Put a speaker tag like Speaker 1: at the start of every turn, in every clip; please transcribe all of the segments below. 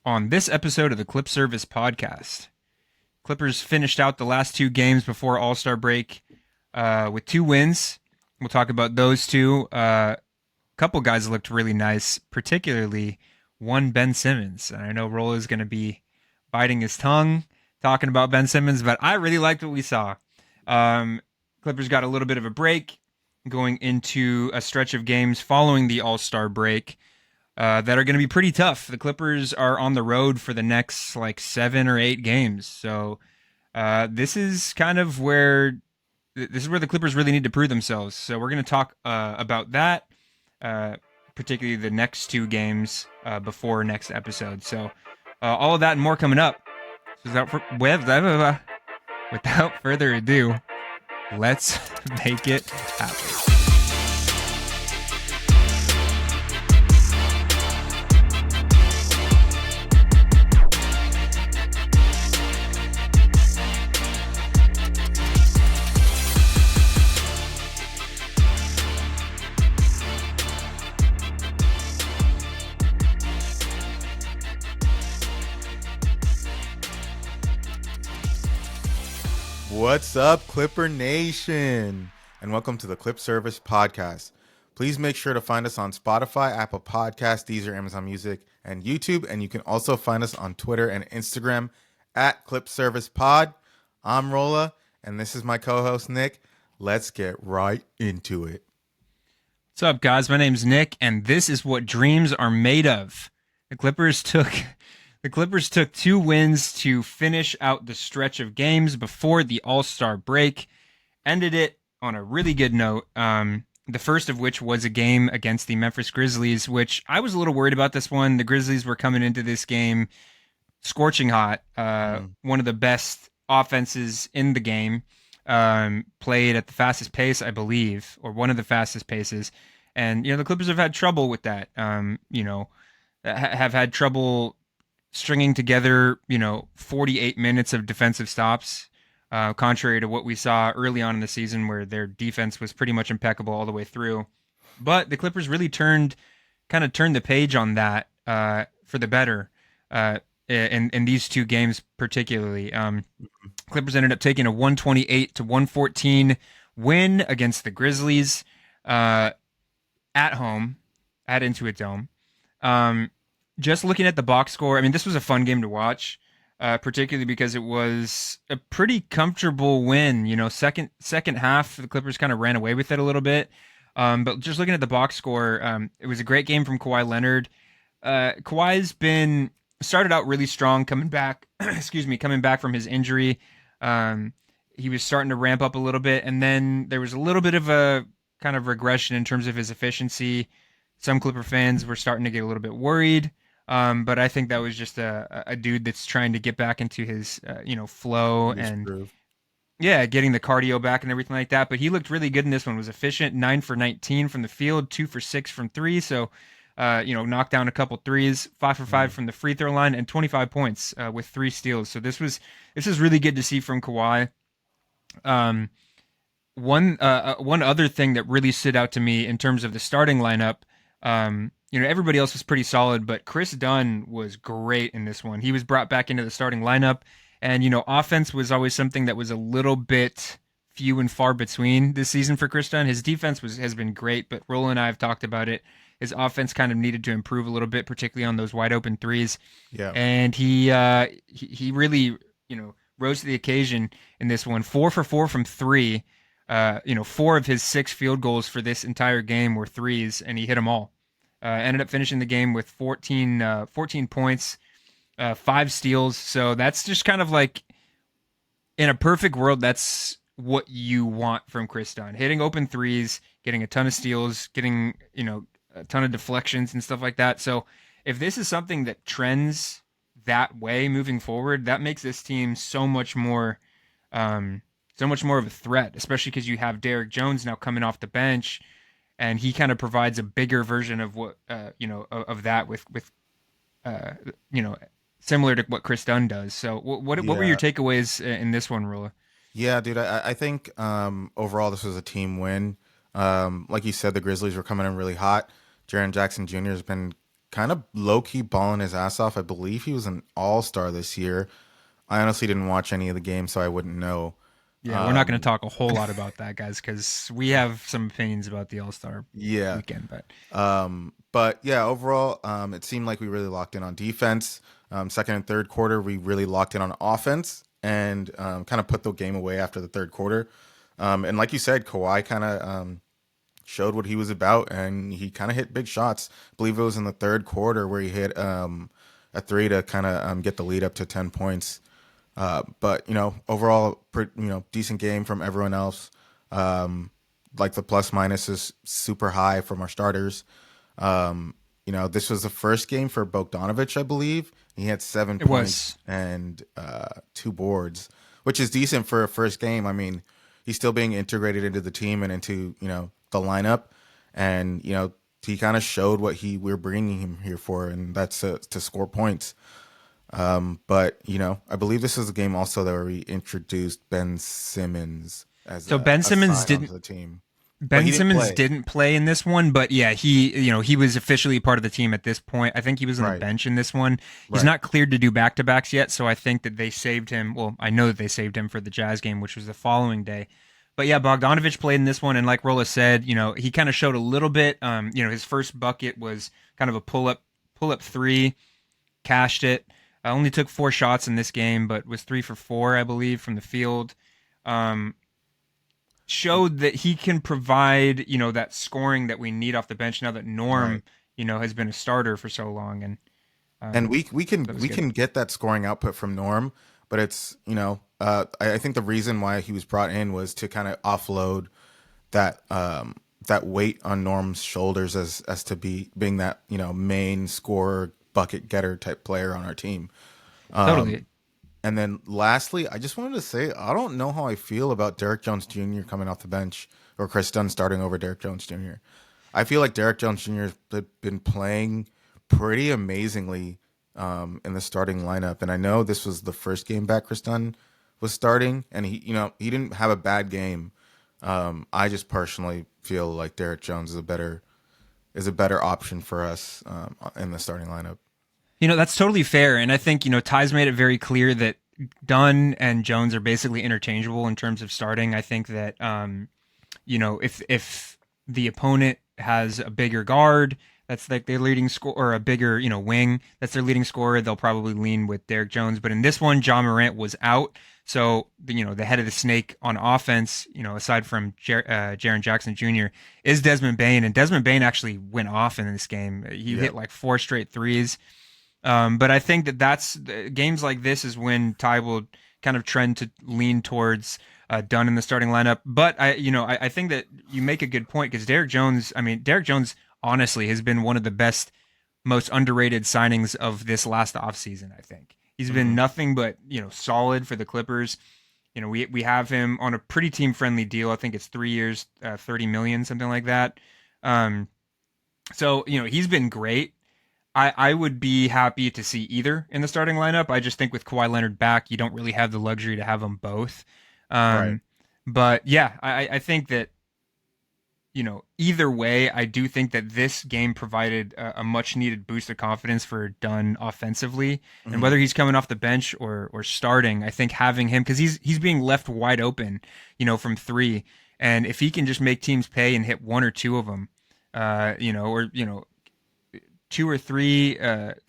Speaker 1: on this episode of the Clip Service Podcast. Clippers finished out the last two games before All-Star break with two wins. We'll talk about those two. A couple guys looked really nice, particularly one Ben Simmons. And I know Rola is going to be biting his tongue talking about Ben Simmons, but I really liked what we saw. Clippers got a little bit of a break going into a stretch of games following the All-Star break that are going to be pretty tough. The Clippers are on the road for the next like 7 or 8 games. So this is kind of where the Clippers really need to prove themselves. So we're going to talk about that, particularly the next two games before next episode. So all of that and more coming up. So without further ado, let's make it happen.
Speaker 2: What's up, Clipper Nation? And welcome to the Clip Service Podcast. Please make sure to find us on Spotify, Apple Podcasts, Deezer, Amazon Music, and YouTube. And you can also find us on Twitter and Instagram at Clip Service Pod. I'm Rola, and this is my co-host, Nick. Let's get right into it.
Speaker 1: What's up, guys? My name's Nick, and this is what dreams are made of. The Clippers took 2 wins to finish out the stretch of games before the All-Star break. Ended it on a really good note. The first of which was a game against the Memphis Grizzlies, which I was a little worried about this one. The Grizzlies were coming into this game scorching hot. One of the best offenses in the game. Played at the fastest pace, I believe, or one of the fastest paces. And, the Clippers have had trouble with that. Have had trouble stringing together, 48 minutes of defensive stops, contrary to what we saw early on in the season where their defense was pretty much impeccable all the way through. But the Clippers really turned the page on that for the better in these two games particularly. Clippers ended up taking a 128-114 win against the Grizzlies at home at Intuit Dome. Just looking at the box score, I mean, this was a fun game to watch, particularly because it was a pretty comfortable win. Second half, the Clippers kind of ran away with it a little bit. But just looking at the box score, it was a great game from Kawhi Leonard. Kawhi's been started out really strong, coming back from his injury. He was starting to ramp up a little bit, and then there was a little bit of a kind of regression in terms of his efficiency. Some Clipper fans were starting to get a little bit worried. But I think that was just a dude that's trying to get back into his, flow and
Speaker 2: Groove.
Speaker 1: getting the cardio back and everything like that. But he looked really good in this one. Was efficient, 9 for 19 from the field, 2 for 6 from three. So, knocked down a couple threes, 5 for 5 from the free throw line, and 25 points with 3 steals. So this is really good to see from Kawhi. One other thing that really stood out to me in terms of the starting lineup. Everybody else was pretty solid, but Chris Dunn was great in this one. He was brought back into the starting lineup, and, offense was always something that was a little bit few and far between this season for Chris Dunn. His defense has been great, but Roland and I have talked about it. His offense kind of needed to improve a little bit, particularly on those wide open threes.
Speaker 2: Yeah.
Speaker 1: And he really, rose to the occasion in this one. 4 for 4 from three. 4 of his 6 field goals for this entire game were threes, and he hit them all. Ended up finishing the game with 14 points, 5 steals. So that's just kind of like, in a perfect world, that's what you want from Chris Dunn. Hitting open threes, getting a ton of steals, getting, a ton of deflections and stuff like that. So if this is something that trends that way moving forward, that makes this team so much more of a threat, especially because you have Derrick Jones now coming off the bench, and he kind of provides a bigger version of what of that with similar to what Chris Dunn does. So what were your takeaways in this one, Rula?
Speaker 2: Yeah, dude, I think overall this was a team win. Like you said, the Grizzlies were coming in really hot. Jaren Jackson Jr. has been kind of low key balling his ass off. I believe he was an all star this year. I honestly didn't watch any of the games, so I wouldn't know.
Speaker 1: Yeah, we're not going to talk a whole lot about that, guys, because we have some opinions about the All Star
Speaker 2: Yeah.
Speaker 1: weekend. But
Speaker 2: But yeah, overall, it seemed like we really locked in on defense. Second and third quarter, we really locked in on offense and kind of put the game away after the third quarter. And like you said, Kawhi kind of showed what he was about, and he kind of hit big shots. I believe it was in the third quarter where he hit a three to kind of get the lead up to 10 points. But overall, decent game from everyone else. Like the plus minus is super high from our starters. This was the first game for Bogdanovic, I believe. He had 7
Speaker 1: it
Speaker 2: points
Speaker 1: was.
Speaker 2: and 2 boards, which is decent for a first game. I mean, he's still being integrated into the team and into the lineup, and he kind of showed what we're bringing him here for, and that's to score points. But I believe this is a game also that where we introduced Ben Simmons as
Speaker 1: So Ben Simmons
Speaker 2: sign onto
Speaker 1: didn't.
Speaker 2: the team. But
Speaker 1: Ben
Speaker 2: he didn't
Speaker 1: Simmons
Speaker 2: play.
Speaker 1: didn't play in this one, but yeah, he was officially part of the team at this point. I think he was on the
Speaker 2: Right.
Speaker 1: bench in this one. He's
Speaker 2: Right.
Speaker 1: not cleared to do back-to-backs yet, so I think that they saved him. Well, I know that they saved him for the Jazz game, which was the following day. But yeah, Bogdanovic played in this one, and like Rola said, he kind of showed a little bit. His first bucket was kind of a pull-up three, cashed it. Only took 4 shots in this game, but was 3 for 4, I believe, from the field. Um, Showed that he can provide, that scoring that we need off the bench now that Norm,
Speaker 2: Right.
Speaker 1: has been a starter for so long, and
Speaker 2: And we can
Speaker 1: that was
Speaker 2: we
Speaker 1: good.
Speaker 2: can get that scoring output from Norm, but it's I think the reason why he was brought in was to kind of offload that weight on Norm's shoulders as to being that main scorer, bucket getter type player on our team.
Speaker 1: Totally.
Speaker 2: And then lastly, I just wanted to say I don't know how I feel about Derek Jones Jr. coming off the bench or Chris Dunn starting over Derek Jones Jr. I feel like Derek Jones Jr. has been playing pretty amazingly in the starting lineup, and I know this was the first game back Chris Dunn was starting, and he didn't have a bad game. I just personally feel like Derek Jones is a better option for us in the starting lineup.
Speaker 1: That's totally fair. And I think, Ty's made it very clear that Dunn and Jones are basically interchangeable in terms of starting. I think that, if the opponent has a bigger guard, that's like their leading score, or a bigger, wing, that's their leading scorer, they'll probably lean with Derek Jones. But in this one, John Morant was out. So, the head of the snake on offense, aside from Jaren Jackson Jr., is Desmond Bane. And Desmond Bane actually went off in this game. He
Speaker 2: Yep.
Speaker 1: hit like 4 straight threes. But I think that that's games like this is when Ty will kind of trend to lean towards Dunn in the starting lineup. But I think that you make a good point because Derek Jones honestly has been one of the best, most underrated signings of this last offseason. I think he's been nothing but solid for the Clippers. We have him on a pretty team friendly deal. I think it's 3 years, 30 million, something like that. So he's been great. I would be happy to see either in the starting lineup. I just think with Kawhi Leonard back, you don't really have the luxury to have them both.
Speaker 2: Right.
Speaker 1: But yeah, I think that, either way, I do think that this game provided a much needed boost of confidence for Dunn offensively. And whether he's coming off the bench or starting, I think having him, because he's being left wide open, from three. And if he can just make teams pay and hit one or two of them, or 2 or 3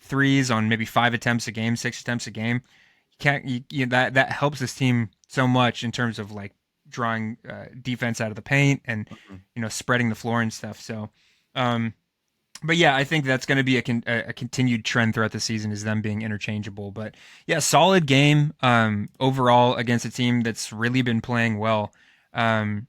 Speaker 1: threes on maybe 5 attempts a game, 6 attempts a game. That helps this team so much in terms of like drawing defense out of the paint and spreading the floor and stuff. So, but yeah, I think that's going to be a continued trend throughout the season is them being interchangeable. But yeah, solid game overall against a team that's really been playing well. Didn't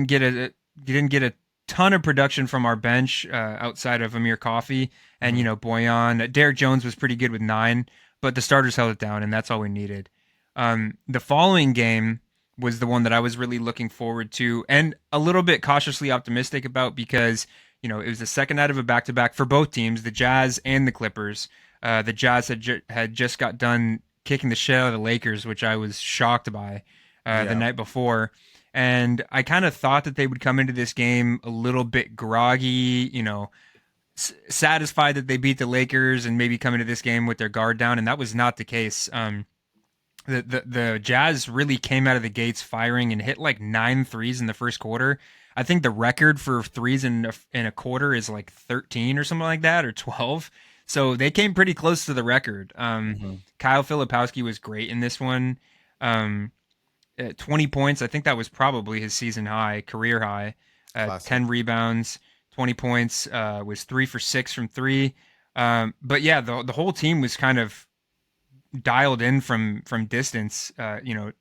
Speaker 1: get a ton of production from our bench outside of Amir Coffey and Boyan. Derek Jones was pretty good with 9, but the starters held it down, and that's all we needed. The following game was the one that I was really looking forward to and a little bit cautiously optimistic about because it was the second night of a back-to-back for both teams, the Jazz and the Clippers. The Jazz had just got done kicking the shit out of the Lakers, which I was shocked by the night before. And I kind of thought that they would come into this game a little bit groggy, satisfied that they beat the Lakers and maybe come into this game with their guard down, and that was not the case. The Jazz really came out of the gates firing and hit like 9 threes in the first quarter. I think the record for threes in a quarter is like 13 or something like that, or 12. So they came pretty close to the record.
Speaker 2: Hmm.
Speaker 1: Kyle Filipowski was great in this one. 20 points. I think that was probably his season high, career high.
Speaker 2: Classic.
Speaker 1: 10 rebounds, 20 points. Was 3 for 6 from three. But yeah, the whole team was kind of dialed in from distance.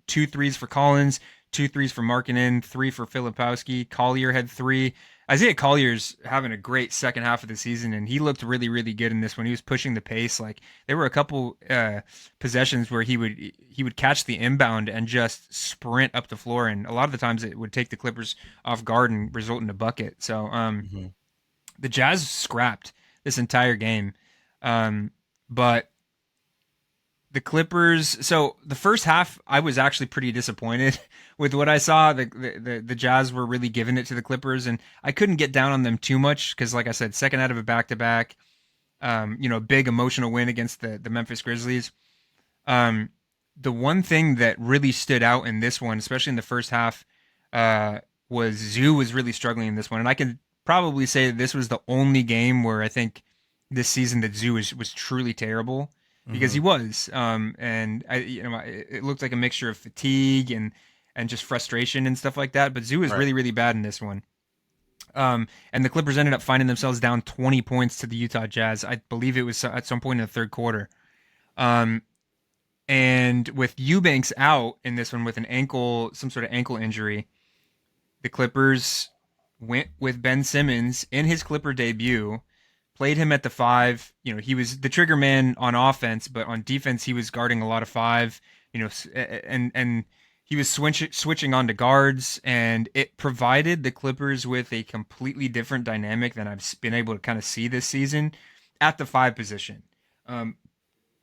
Speaker 1: 2 threes for Collins, 2 threes for Markkinen, 3 for Filipowski. Collier had 3. Isaiah Collier's having a great second half of the season, and he looked really, really good in this one. He was pushing the pace. Like there were a couple possessions where he would catch the inbound and just sprint up the floor, and a lot of the times it would take the Clippers off guard and result in a bucket. So
Speaker 2: Hmm.
Speaker 1: the Jazz scrapped this entire game, but the Clippers. So the first half, I was actually pretty disappointed with what I saw. The Jazz were really giving it to the Clippers, and I couldn't get down on them too much because, like I said, second out of a back to back, big emotional win against the Memphis Grizzlies. Um, the one thing that really stood out in this one, especially in the first half, was Zoo was really struggling in this one, and I can probably say that this was the only game where I think this season that Zoo was truly terrible because
Speaker 2: Hmm.
Speaker 1: he was, and it looked like a mixture of fatigue and just frustration and stuff like that. But Zoo was
Speaker 2: Right.
Speaker 1: really really bad in this one. And the Clippers ended up finding themselves down 20 points to the Utah Jazz. I believe it was at some point in the third quarter. Um, and with Eubanks out in this one with some sort of ankle injury, the Clippers went with Ben Simmons in his Clipper debut, played him at the five. He was the trigger man on offense, but on defense, he was guarding a lot of five. And he was switching on to guards, and it provided the Clippers with a completely different dynamic than I've been able to kind of see this season at the five position. Um,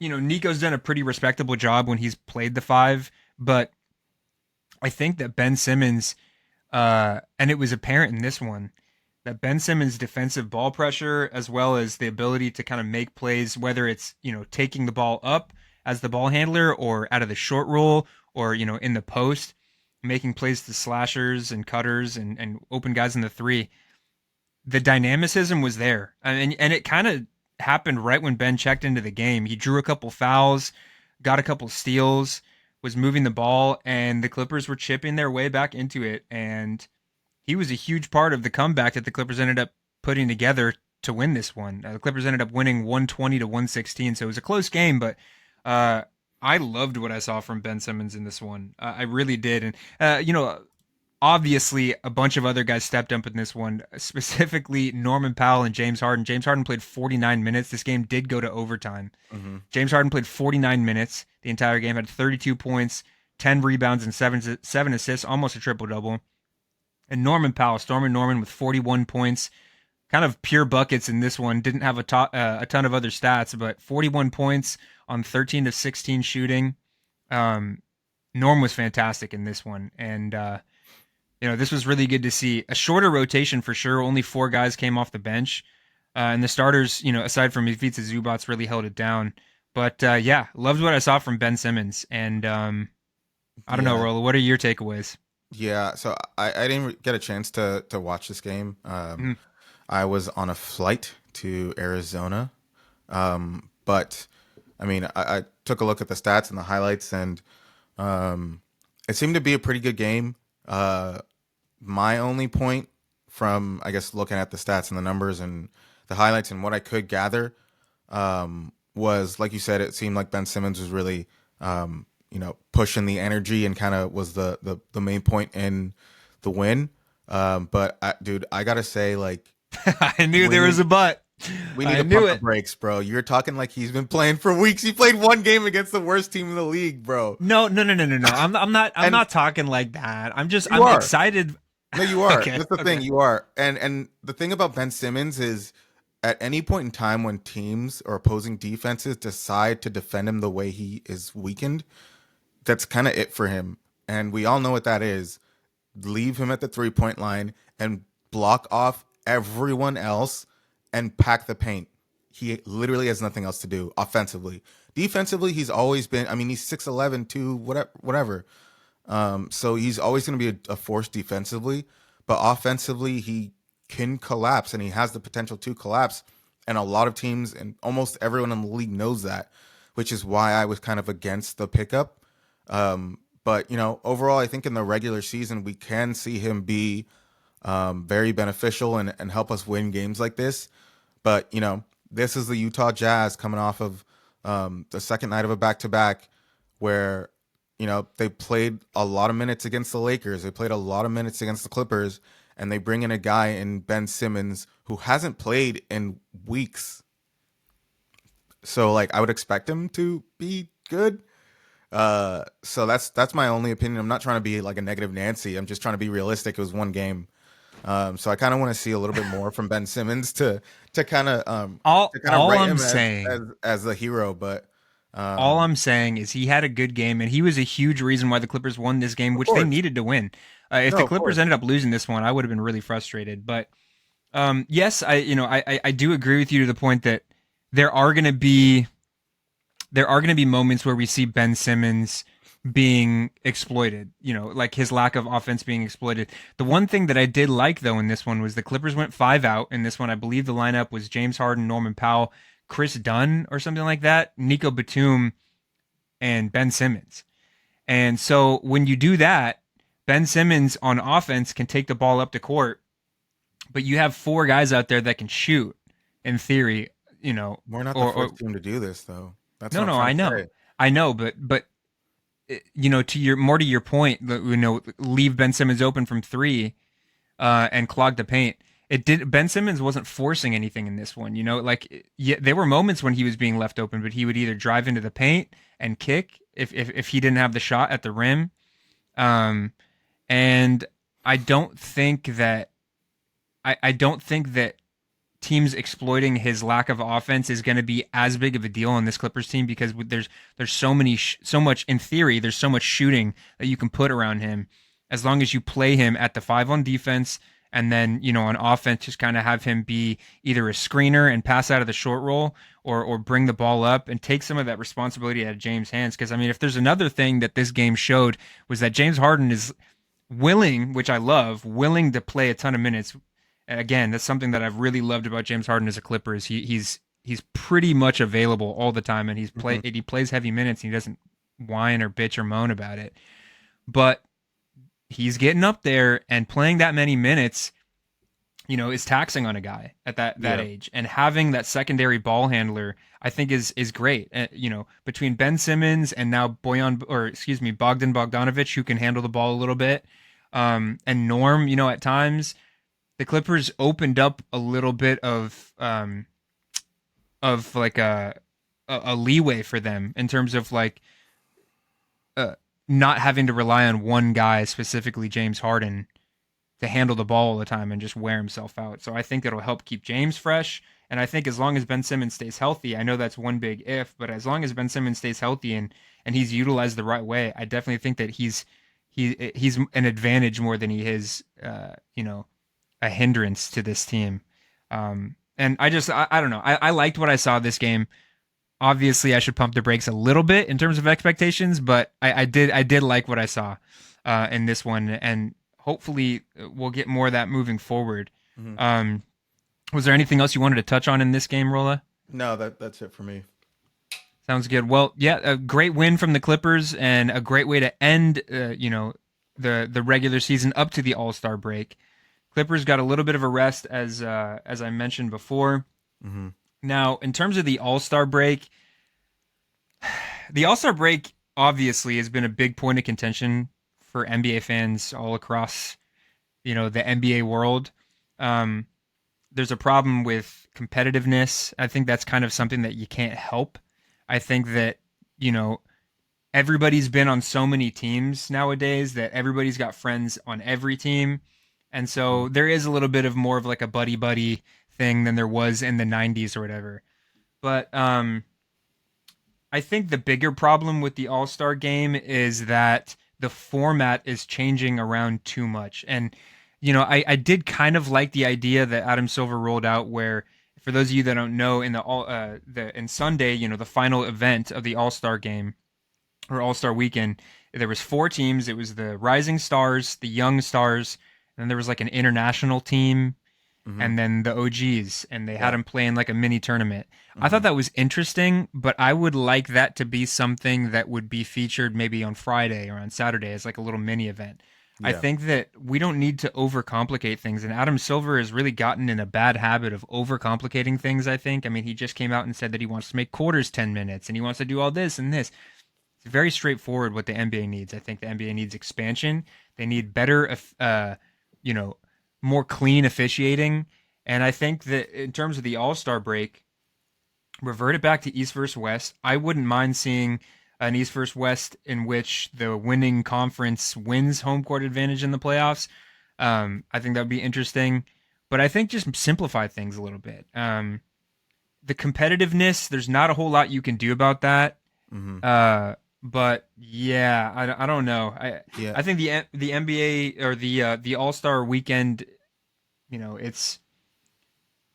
Speaker 1: Nico's done a pretty respectable job when he's played the five, but I think that Ben Simmons, and it was apparent in this one, that Ben Simmons' defensive ball pressure, as well as the ability to kind of make plays, whether it's, taking the ball up as the ball handler or out of the short roll or, in the post, making plays to slashers and cutters and open guys in the three, the dynamicism was there. And it kind of happened right when Ben checked into the game. He drew a couple fouls, got a couple steals, was moving the ball, and the Clippers were chipping their way back into it. And he was a huge part of the comeback that the Clippers ended up putting together to win this one. The Clippers ended up winning 120 to 116, so it was a close game, but uh, I loved what I saw from Ben Simmons in this one. I really did. And, obviously a bunch of other guys stepped up in this one, specifically Norman Powell and James Harden. James Harden played 49 minutes. This game did go to overtime.
Speaker 2: Hmm.
Speaker 1: James Harden played 49 minutes the entire game, had 32 points, 10 rebounds, and seven assists, almost a triple double. And Norman Powell, Stormin' Norman, with 41 points, kind of pure buckets in this one. Didn't have a ton of other stats, but 41 points on 13 to 16 shooting. Norm was fantastic in this one, and this was really good to see. A shorter rotation for sure. Only 4 guys came off the bench. And the starters, aside from Ivica Zubats, really held it down. But yeah, loved what I saw from Ben Simmons. And I don't know,
Speaker 2: Yeah.
Speaker 1: Rolla, what are your takeaways?
Speaker 2: Yeah. So I didn't get a chance to watch this game.
Speaker 1: Mm,
Speaker 2: I was on a flight to Arizona. But I mean, I took a look at the stats and the highlights, and it seemed to be a pretty good game. My only point from, I guess, looking at the stats and the numbers and the highlights and what I could gather, was, like you said, it seemed like Ben Simmons was really, pushing the energy and kind of was the main point in the win. But dude, I gotta say, like,
Speaker 1: I knew
Speaker 2: we
Speaker 1: there was
Speaker 2: need
Speaker 1: a but.
Speaker 2: we need
Speaker 1: I
Speaker 2: to
Speaker 1: knew
Speaker 2: pump the
Speaker 1: it.
Speaker 2: brakes, bro. You're talking like he's been playing for weeks. He played one game against the worst team in the league, bro.
Speaker 1: No, no, no, no, no, no. I'm not. I'm
Speaker 2: And
Speaker 1: not talking like that.
Speaker 2: you
Speaker 1: I'm
Speaker 2: are.
Speaker 1: excited.
Speaker 2: No, you are.
Speaker 1: Okay.
Speaker 2: That's the thing.
Speaker 1: Okay.
Speaker 2: You are. And the thing about Ben Simmons is, at any point in time when teams or opposing defenses decide to defend him the way he is weakened, that's kind of it for him. And we all know what that is. Leave him at the 3-point line and block off everyone else and pack the paint. He literally has nothing else to do offensively. Defensively, he's always been. I mean, he's 6'11", too, whatever. So he's always going to be a force defensively, but offensively, he can collapse, and he has the potential to collapse. And a lot of teams and almost everyone in the league knows that, which is why I was kind of against the pickup. But overall, I think in the regular season we can see him be very beneficial and help us win games like this. But this is the Utah Jazz coming off of the second night of a back-to-back where they played a lot of minutes against the Lakers. They played a lot of minutes against the Clippers, and they bring in a guy in Ben Simmons who hasn't played in weeks. So I would expect him to be good. So that's my only opinion. I'm not trying to be like a negative Nancy. I'm just trying to be realistic. It was one game. So I kind of want to see a little bit more from Ben Simmons to kind of
Speaker 1: all
Speaker 2: write
Speaker 1: I'm
Speaker 2: him
Speaker 1: saying
Speaker 2: as the hero. But
Speaker 1: all I'm saying is he had a good game, and he was a huge reason why the Clippers won this game, which they needed to win. If the Clippers ended up losing this one, I would have been really frustrated. But yes, I do agree with you to the point that there are going to be moments where we see Ben Simmons being exploited, like his lack of offense being exploited. The one thing that I did like, though, in this one was the Clippers went 5 out. In this one, I believe the lineup was James Harden, Norman Powell, Chris Dunn, or something like that, Nico Batum, and Ben Simmons. And so when you do that, Ben Simmons on offense can take the ball up the court, but you have 4 guys out there that can shoot, in theory.
Speaker 2: We're not the first team to do this, though. That's no,
Speaker 1: I know, but to your point, leave Ben Simmons open from 3, and clog the paint. Ben Simmons wasn't forcing anything in this one, there were moments when he was being left open, but he would either drive into the paint and kick if he didn't have the shot at the rim. And I don't think that teams exploiting his lack of offense is going to be as big of a deal on this Clippers team, because there's so much, in theory, there's so much shooting that you can put around him, as long as you play him at the 5 on defense, and then on offense just kind of have him be either a screener and pass out of the short roll, or bring the ball up and take some of that responsibility out of James' hands. Because if there's another thing that this game showed, was that James Harden is willing, which I love, willing to play a ton of minutes. Again, that's something that I've really loved about James Harden as a Clipper. Is he's pretty much available all the time, and he plays heavy minutes, and he doesn't whine or bitch or moan about it. But he's getting up there, and playing that many minutes, is taxing on a guy at that age. And having that secondary ball handler, I think is great. Between Ben Simmons and now Bogdan Bogdanovic, who can handle the ball a little bit, and Norm, at times, the Clippers opened up a little bit of like a leeway for them in terms of not having to rely on one guy, specifically James Harden, to handle the ball all the time and just wear himself out. So I think it'll help keep James fresh. And I think as long as Ben Simmons stays healthy, I know that's one big if, but as long as Ben Simmons stays healthy and he's utilized the right way, I definitely think that he's an advantage more than he is, a hindrance to this team. And I don't know. I liked what I saw this game. Obviously, I should pump the brakes a little bit in terms of expectations, but I did like what I saw in this one, and hopefully we'll get more of that moving forward. Mm-hmm. Was there anything else you wanted to touch on in this game, Rola?
Speaker 2: No, that's it for me.
Speaker 1: Sounds good. Well, yeah, a great win from the Clippers, and a great way to end, the regular season up to the All-Star break. Clippers got a little bit of a rest, as I mentioned before. Mm-hmm. Now, in terms of the All-Star break obviously has been a big point of contention for NBA fans all across, the NBA world. There's a problem with competitiveness. I think that's kind of something that you can't help. I think that, everybody's been on so many teams nowadays that everybody's got friends on every team. And so there is a little bit of more of like a buddy-buddy thing than there was in the 90s or whatever. But I think the bigger problem with the All-Star game is that the format is changing around too much. And, I did kind of like the idea that Adam Silver rolled out, where For those of you that don't know, in the in Sunday, the final event of the All Star game or All Star weekend, there was four teams. It was the Rising Stars, the Young Stars, and then there was like an international team,
Speaker 2: Hmm.
Speaker 1: and then the OGs, and they had
Speaker 2: Yeah.
Speaker 1: them playing like a mini tournament. I thought
Speaker 2: Hmm.
Speaker 1: that was interesting, but I would like that to be something that would be featured maybe on Friday or on Saturday as like a little mini event. I
Speaker 2: Yeah.
Speaker 1: think that we don't need to overcomplicate things, and Adam Silver has really gotten in a bad habit of overcomplicating things. I mean, he just came out and said that he wants to make quarters 10 minutes and he wants to do all this and this. It's very straightforward what the NBA needs. I think the NBA needs expansion. They need better, you know, more clean officiating. And I think that in terms of the All Star break, revert it back to East versus West. I wouldn't mind seeing an East versus West in which the winning conference wins home court advantage in the playoffs. I think that would be interesting. But I think just simplify things a little bit. The competitiveness, there's not a whole lot you can do about that.
Speaker 2: Hmm.
Speaker 1: Uh, but yeah, I don't know.
Speaker 2: Yeah.
Speaker 1: I think the NBA or the All Star weekend, you know, it's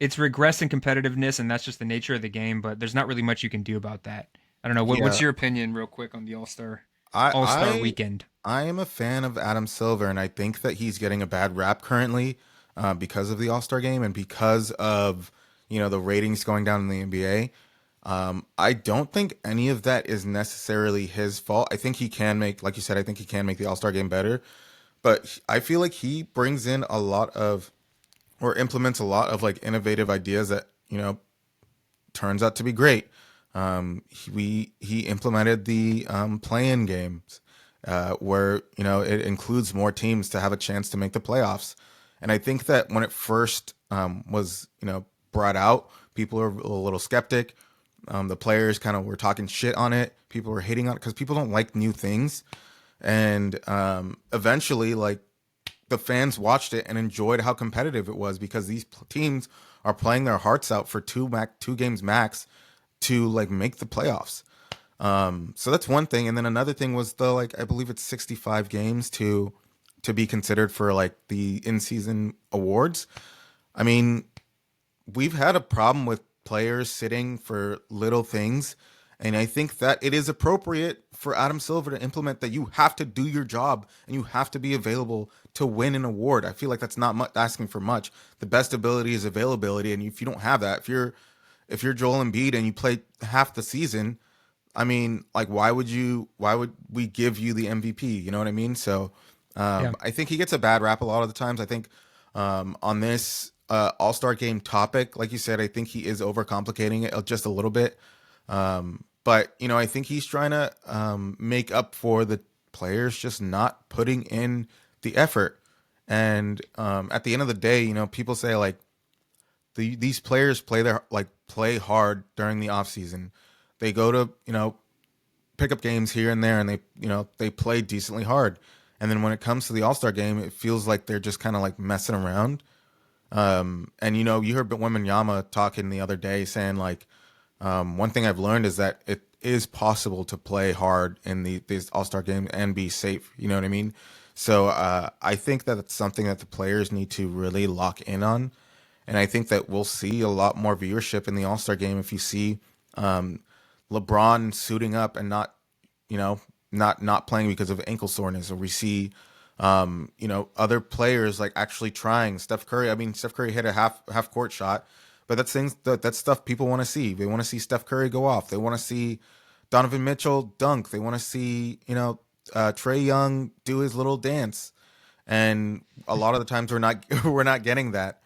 Speaker 1: regressed in competitiveness, and that's just the nature of the game. But there's not really much you can do about that. I don't know. What's
Speaker 2: Yeah.
Speaker 1: your opinion, real quick, on the
Speaker 2: I
Speaker 1: All Star
Speaker 2: I
Speaker 1: weekend?
Speaker 2: I am a fan of Adam Silver, and I think that he's getting a bad rap currently because of the All Star Game and because of the ratings going down in the NBA. I don't think any of that is necessarily his fault. I think he can make, like you said, I think he can make the All Star Game better. But I feel like he brings in a lot of, or implements a lot of like innovative ideas that turns out to be great. He implemented the play-in games, where it includes more teams to have a chance to make the playoffs. And I think that when it first was brought out, people were a little skeptic. The players kind of were talking shit on it. People were hating on it because people don't like new things. And eventually, like, the fans watched it and enjoyed how competitive it was because these teams are playing their hearts out for two games max to like make the playoffs. So that's one thing, and then another thing was the, like, I believe it's 65 games to be considered for like the in season awards. I mean, we've had a problem with players sitting for little things. And I think that it is appropriate for Adam Silver to implement that you have to do your job and you have to be available to win an award. I feel like that's not asking for much. The best ability is availability, and if you don't have that, if you're Joel Embiid and you play half the season, I mean, like, why would we give you the MVP? You know what I mean? So
Speaker 1: Yeah.
Speaker 2: I think he gets a bad rap a lot of the times. I think on this All Star game topic, like you said, I think he is overcomplicating it just a little bit. But I think he's trying to make up for the players just not putting in the effort. And at the end of the day, people say like these players play hard during the off season. They go to pick up games here and there, and they play decently hard. And then when it comes to the All Star game, it feels like they're just kind of like messing around. And you heard Wembanyama talking the other day saying like, one thing I've learned is that it is possible to play hard in these All Star games and be safe. You know what I mean? So I think that it's something that the players need to really lock in on, and I think that we'll see a lot more viewership in the All Star game if you see LeBron suiting up and not, not playing because of ankle soreness, or we see other players like actually trying. Steph Curry. I mean, Steph Curry hit a half court shot, but that's stuff people want to see. They want to see Steph Curry go off. They want to see Donovan Mitchell dunk. They want to see Trey Young do his little dance. And a lot of the times we're not we're not getting that.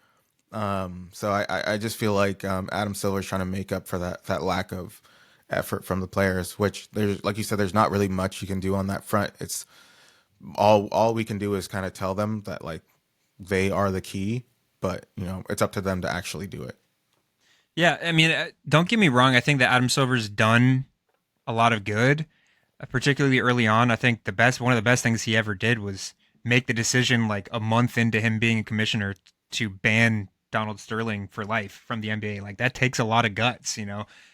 Speaker 2: So I just feel like Adam Silver is trying to make up for that lack of effort from the players. Which, there's, like you said, there's not really much you can do on that front. It's all we can do is kind of tell them that like they are the key, but it's up to them to actually do it.
Speaker 1: Yeah. I mean, don't get me wrong. I think that Adam Silver's done a lot of good, particularly early on. I think one of the best things he ever did was make the decision like a month into him being a commissioner to ban Donald Sterling for life from the NBA. Like that takes a lot of guts,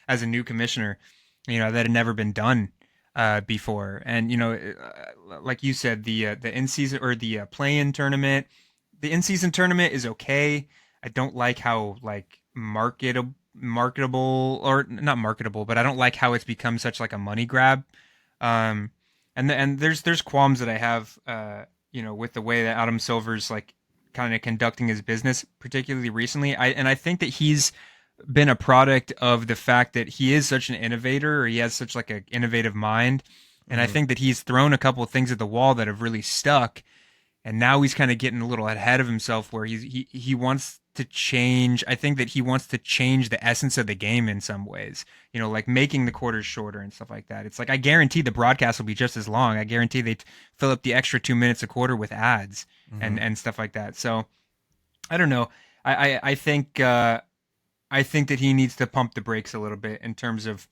Speaker 1: as a new commissioner, that had never been done before. And like you said, the in season or the play-in tournament, the in season tournament is okay. I don't like how like marketable, or not marketable, but I don't like how it's become such like a money grab. Um, and there's qualms that I have, with the way that Adam Silver's like kind of conducting his business, particularly recently. I think that he's been a product of the fact that he is such an innovator, or he has such like an innovative mind. And I
Speaker 2: Hmm.
Speaker 1: think that he's thrown a couple of things at the wall that have really stuck, and now he's kind of getting a little ahead of himself where he wants to change. I think that he wants to change the essence of the game in some ways, like making the quarters shorter and stuff like that. It's like, I guarantee the broadcast will be just as long. I guarantee they fill up the extra 2 minutes a quarter with ads
Speaker 2: Hmm.
Speaker 1: and stuff like that. So I don't know. I think that he needs to pump the brakes a little bit in terms of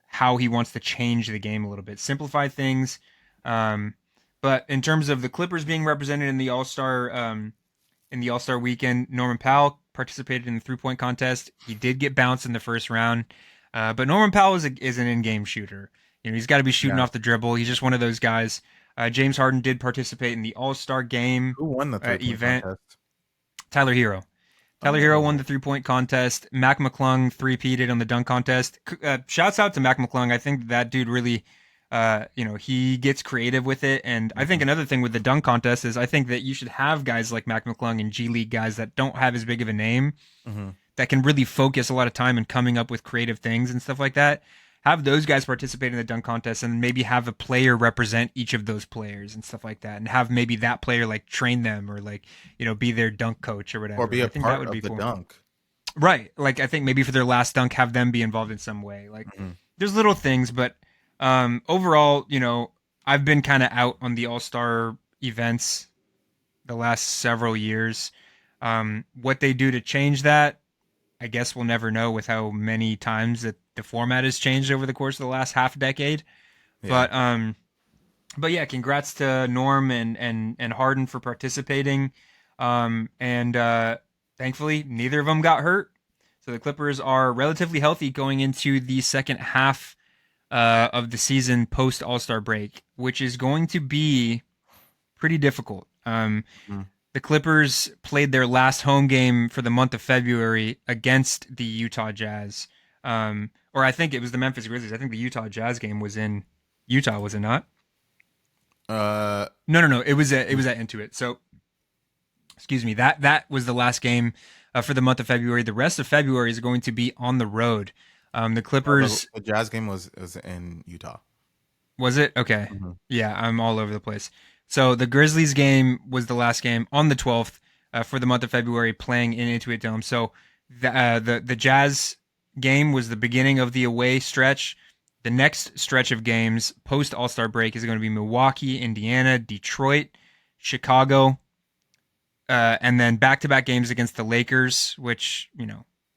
Speaker 1: how he wants to change the game a little bit, simplify things. Um, but in terms of the Clippers being represented in the All Star weekend, Norman Powell participated in the 3-point contest. He did get bounced in the first round, but Norman Powell is an in game shooter. He's got to be shooting
Speaker 2: Yeah.
Speaker 1: off the dribble. He's just one of those guys. James Harden did participate in the All Star game
Speaker 2: Who won the 3-point
Speaker 1: event.
Speaker 2: contest?
Speaker 1: Tyler Hero. Tyler Hero won
Speaker 2: Oh,
Speaker 1: the 3-point contest. Mac McClung three-peated on the dunk contest. Shouts out to Mac McClung. I think that dude really, he gets creative with it. And I think
Speaker 2: mhm.
Speaker 1: another thing with the dunk contest is I think that you should have guys like Mac McClung and G League guys that don't have as big of a name,
Speaker 2: Mhm.
Speaker 1: that can really focus a lot of time in coming up with creative things and stuff like that. Have those guys participate in the dunk contest, and maybe have a player represent each of those players and stuff like that, and have maybe that player like train them, or like, be their dunk coach or
Speaker 2: Or be
Speaker 1: whatever.
Speaker 2: a
Speaker 1: I think that
Speaker 2: part
Speaker 1: would be
Speaker 2: of the
Speaker 1: cool.
Speaker 2: dunk.
Speaker 1: Right. Like, I think maybe for their last dunk, have them be involved in some way. Like,
Speaker 2: Mhm.
Speaker 1: there's little things, but overall, I've been kind of out on the All Star events the last several years. What they do to change that, I guess we'll never know, with how many times that the format has changed over the course of the last half decade.
Speaker 2: Yeah.
Speaker 1: But yeah, congrats to Norm and Harden for participating. And thankfully, neither of them got hurt. So the Clippers are relatively healthy going into the second half of the season post All Star break, which is going to be pretty difficult.
Speaker 2: Mhm.
Speaker 1: The Clippers played their last home game for the month of February against the Utah Jazz. Or I think it was the Memphis Grizzlies. I think the Utah Jazz game was in Utah, was it not?
Speaker 2: Uh,
Speaker 1: No. It was at Intuit. So excuse me. That was the last game for the month of February. The rest of February is going to be on the road. The
Speaker 2: no, the,
Speaker 1: Clippers,
Speaker 2: the Jazz game was in Utah.
Speaker 1: was it? Okay.
Speaker 2: Mhm.
Speaker 1: Yeah, I'm all over the place. So the Grizzlies game was the last game on the 12th for the month of February, playing in Intuit Dome. So the Jazz game was the beginning of the away stretch. The next stretch of games post All Star break is going to be Milwaukee, Indiana, Detroit, Chicago, and then back-to-back games against the Lakers, which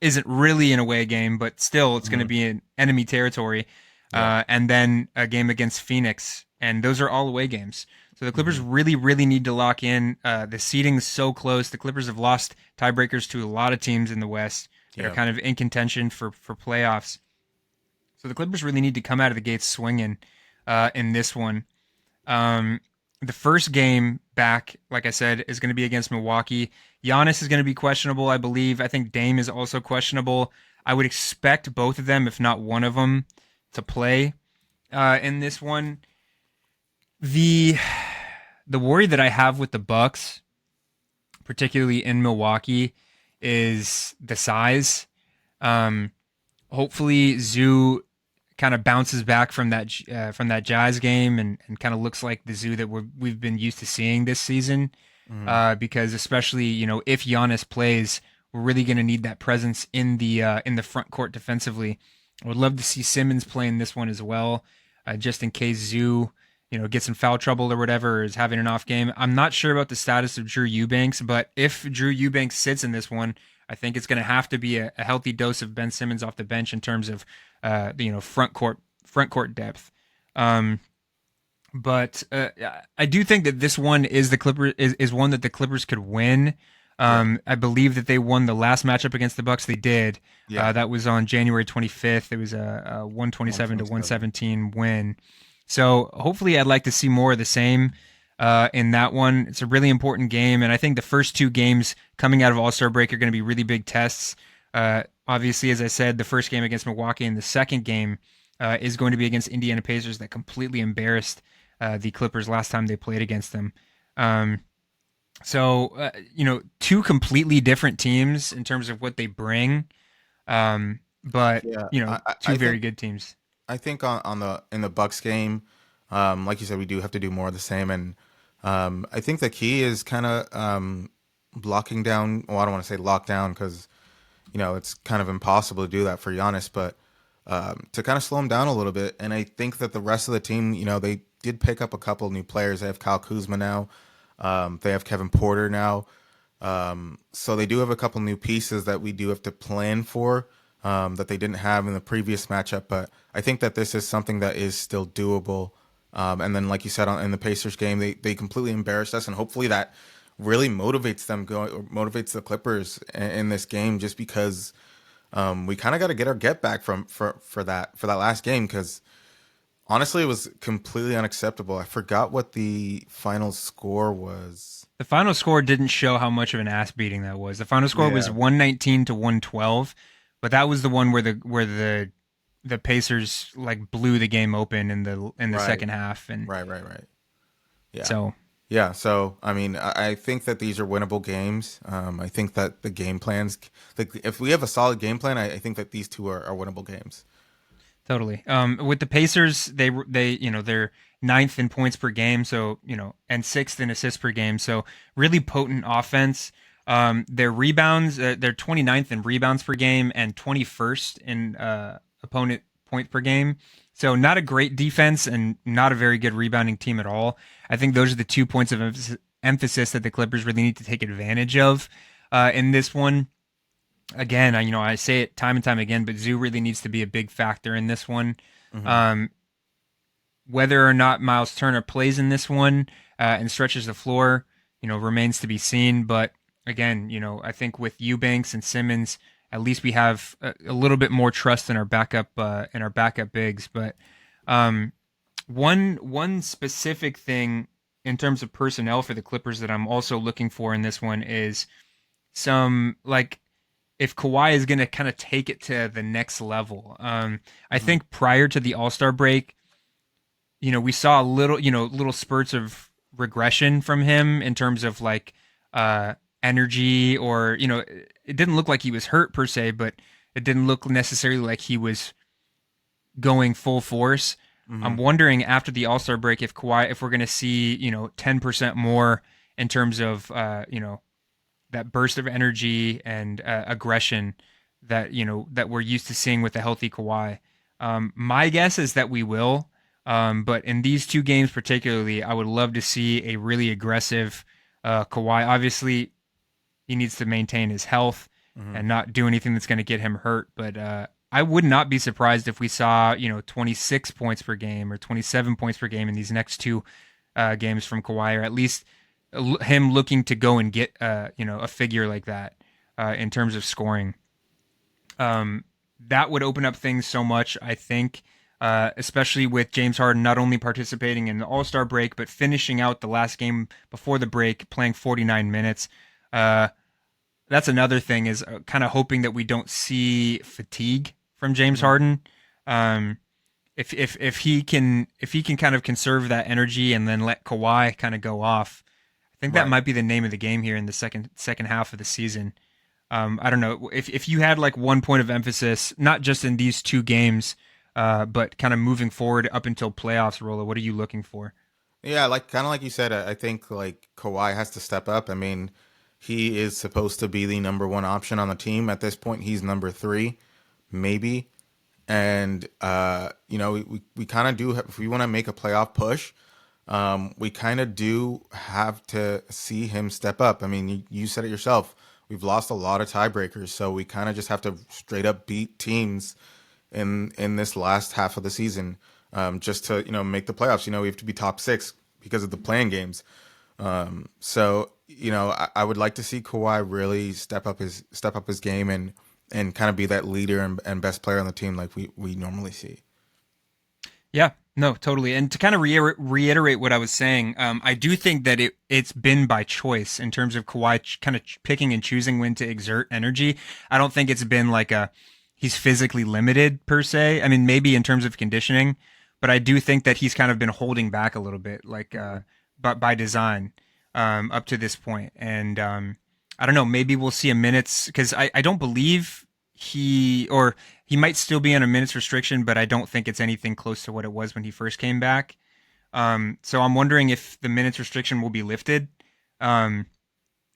Speaker 1: isn't really an away game, but still it's going to
Speaker 2: Mhm.
Speaker 1: be in enemy territory.
Speaker 2: Yeah.
Speaker 1: And then a game against Phoenix, and those are all away games. So the Clippers
Speaker 2: Mhm.
Speaker 1: really, really need to lock in. The seeding's so close. The Clippers have lost tiebreakers to a lot of teams in the West that are
Speaker 2: Yeah.
Speaker 1: kind of in contention for playoffs. So the Clippers really need to come out of the gates swinging in this one. Um, the first game back, like I said, is going to be against Milwaukee. Giannis is going to be questionable, I believe. I think Dame is also questionable. I would expect both of them, if not one of them, to play in this one. The the worry that I have with the Bucks, particularly in Milwaukee, is the size. Um, Hopefully, Zoo kind of bounces back from that Jazz game, and kind of looks like the Zoo that we've been used to seeing this season.
Speaker 2: Mhm.
Speaker 1: Because especially if Giannis plays, we're really going to need that presence in the front court defensively. I would love to see Simmons play in this one as well, just in case Zoo gets in foul trouble or whatever, or is having an off game. I'm not sure about the status of Drew Eubanks, but if Drew Eubanks sits in this one, I think it's going to have to be a healthy dose of Ben Simmons off the bench in terms of front court depth. Um, but I do think that this one is the Clipper is one that the Clippers could win.
Speaker 2: Yeah.
Speaker 1: I believe that they won the last matchup against the Bucks. They did.
Speaker 2: Yeah.
Speaker 1: That was on January 25th. It was a 127 to
Speaker 2: 127.
Speaker 1: 117 win. So hopefully, I'd like to see more of the same in that one. It's a really important game, and I think the first two games coming out of All Star break are going to be really big tests. obviously, as I said, the first game against Milwaukee and the second game is going to be against Indiana Pacers that completely embarrassed the Clippers last time they played against them. Um, two completely different teams in terms of what they bring, but
Speaker 2: Yeah,
Speaker 1: two very good teams.
Speaker 2: I think on the in the Bucks game, like you said, we do have to do more of the same, and I think the key is kind of blocking down. Well, I don't want to say lock down because it's kind of impossible to do that for Giannis, but to kind of slow him down a little bit. And I think that the rest of the team, they did pick up a couple new players. They have Kyle Kuzma now. They have Kevin Porter now. So they do have a couple new pieces that we do have to plan for that they didn't have in the previous matchup. But I think that this is something that is still doable. And then, like you said, in the Pacers game, they completely embarrassed us, and hopefully that really motivates them motivates the Clippers in this game, just because we kind of got to get our get back for that last game, because honestly it was completely unacceptable. I forgot what the final score was.
Speaker 1: The final score didn't show how much of an ass beating that was. The final score was
Speaker 2: Yeah.
Speaker 1: 119 to 112, but that was the one where the Pacers like blew the game open in the
Speaker 2: Right.
Speaker 1: second half, and
Speaker 2: Right. Yeah.
Speaker 1: so
Speaker 2: Yeah, so I mean, I think that these are winnable games. I think that the game plans, like if we have a solid game plan, I think that these two are winnable games.
Speaker 1: totally. With the Pacers, they're ninth in points per game, so and sixth in assists per game, so really potent offense. Their rebounds, they're 29th in rebounds per game and 21st in opponent point per game. So not a great defense and not a very good rebounding team at all. I think those are the 2 points of emphasis that the Clippers really need to take advantage of in this one. Again, I say it time and time again, but Zoo really needs to be a big factor in this one.
Speaker 2: Hmm.
Speaker 1: Um, Whether or not Miles Turner plays in this one and stretches the floor, remains to be seen. But again, I think with Eubanks and Simmons, at least we have a little bit more trust in our backup bigs. But um, one specific thing in terms of personnel for the Clippers that I'm also looking for in this one is some like if Kawhi is going to kind of take it to the next level. I
Speaker 2: Hmm.
Speaker 1: think prior to the All Star break, we saw a little spurts of regression from him in terms of like energy, or it didn't look like he was hurt per se, but it didn't look necessarily like he was going full force. I'm
Speaker 2: Hmm.
Speaker 1: wondering after the All Star break if we're going to see 10% more in terms of that burst of energy and aggression that we're used to seeing with a healthy Kawhi. My guess is that we will. But in these two games particularly, I would love to see a really aggressive Kawhi. Obviously, he needs to maintain his health
Speaker 2: Hmm.
Speaker 1: and not do anything that's going to get him hurt. But I would not be surprised if we saw 26 points per game or 27 points per game in these next two games from Kawhi, or at least him looking to go and get a figure like that in terms of scoring. That would open up things so much, I think, especially with James Harden not only participating in the All Star break, but finishing out the last game before the break, playing 49 minutes. Uh, that's another thing, is kind of hoping that we don't see fatigue from James
Speaker 2: Hmm.
Speaker 1: Harden. Um, if he can kind of conserve that energy and then let Kawhi kind of go off, I think that
Speaker 2: Right.
Speaker 1: might be the name of the game here in the second half of the season. I don't know if you had like one point of emphasis, not just in these two games, but kind of moving forward up until playoffs. Rolla, what are you looking for?
Speaker 2: Yeah, like kind of like you said, I think like Kawhi has to step up. I mean, he is supposed to be the number one option on the team at this point. He's number three, maybe. And we kind of do have, if we want to make a playoff push, we kind of do have to see him step up. I mean, you said it yourself. We've lost a lot of tiebreakers, so we kind of just have to straight up beat teams in this last half of the season, just to make the playoffs. We have to be top six because of the playing games. So I would like to see Kawhi really step up his game and kind of be that leader and best player on the team like we normally see.
Speaker 1: Yeah. No, totally. And to kind of reiterate what I was saying, I do think that it's been by choice in terms of Kawhi kind of picking and choosing when to exert energy. I don't think it's been like he's physically limited per se. I mean, maybe in terms of conditioning, but I do think that he's kind of been holding back a little bit, like but by design, up to this point. And I don't know, maybe we'll see a minutes because I don't believe he might still be on a minutes restriction, but I don't think it's anything close to what it was when he first came back. So I'm wondering if the minutes restriction will be lifted. Um,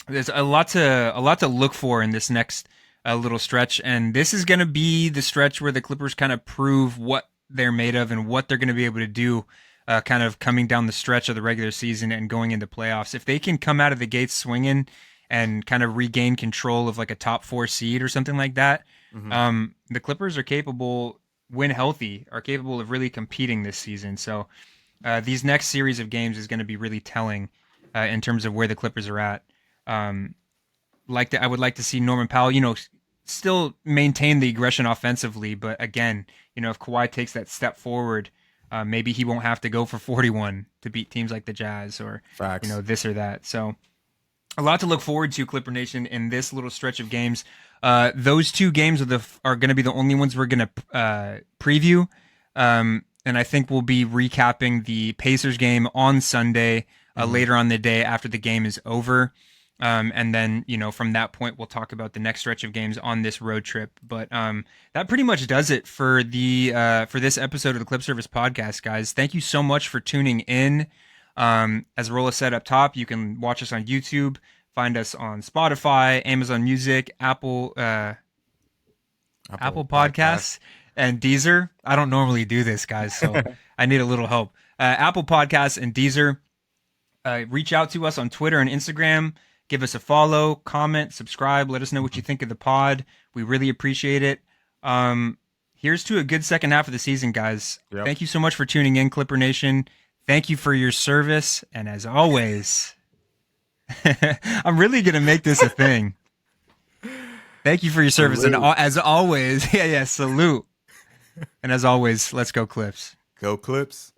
Speaker 1: there's a lot to look for in this next little stretch, and this is going to be the stretch where the Clippers kind of prove what they're made of and what they're going to be able to do. Kind of coming down the stretch of the regular season and going into playoffs. If they can come out of the gates swinging and kind of regain control of like a top 4 seed or something like that, the Clippers are capable, when healthy, are capable of really competing this season. So these next series of games is going to be really telling in terms of where the Clippers are at. I would like to see Norman Powell, still maintain the aggression offensively, but again, if Kawhi takes that step forward, maybe he won't have to go for 41 to beat teams like the Jazz or
Speaker 2: Facts.
Speaker 1: this or that. So a lot to look forward to, Clipper Nation, in this little stretch of games. Those 2 games are going to be the only ones we're going to preview. And I think we'll be recapping the Pacers game on Sunday later on the day after the game is over. And then, from that point, we'll talk about the next stretch of games on this road trip. But that pretty much does it for for this episode of the Clip Service Podcast, guys. Thank you so much for tuning in. As Rola said up top, you can watch us on YouTube, find us on Spotify, Amazon Music, Apple Podcasts, and Deezer. I don't normally do this, guys, so I need a little help. Apple Podcasts and Deezer. Reach out to us on Twitter and Instagram. Give us a follow, comment, subscribe. Let us know what you think of the pod. We really appreciate it. Here's to a good second half of the season, guys.
Speaker 2: Yep.
Speaker 1: Thank you so much for tuning in, Clipper Nation. Thank you for your service. And as always, I'm really going to make this a thing. Thank you for your service.
Speaker 2: Salute.
Speaker 1: And as always, salute. And as always, let's go Clips.
Speaker 2: Go Clips.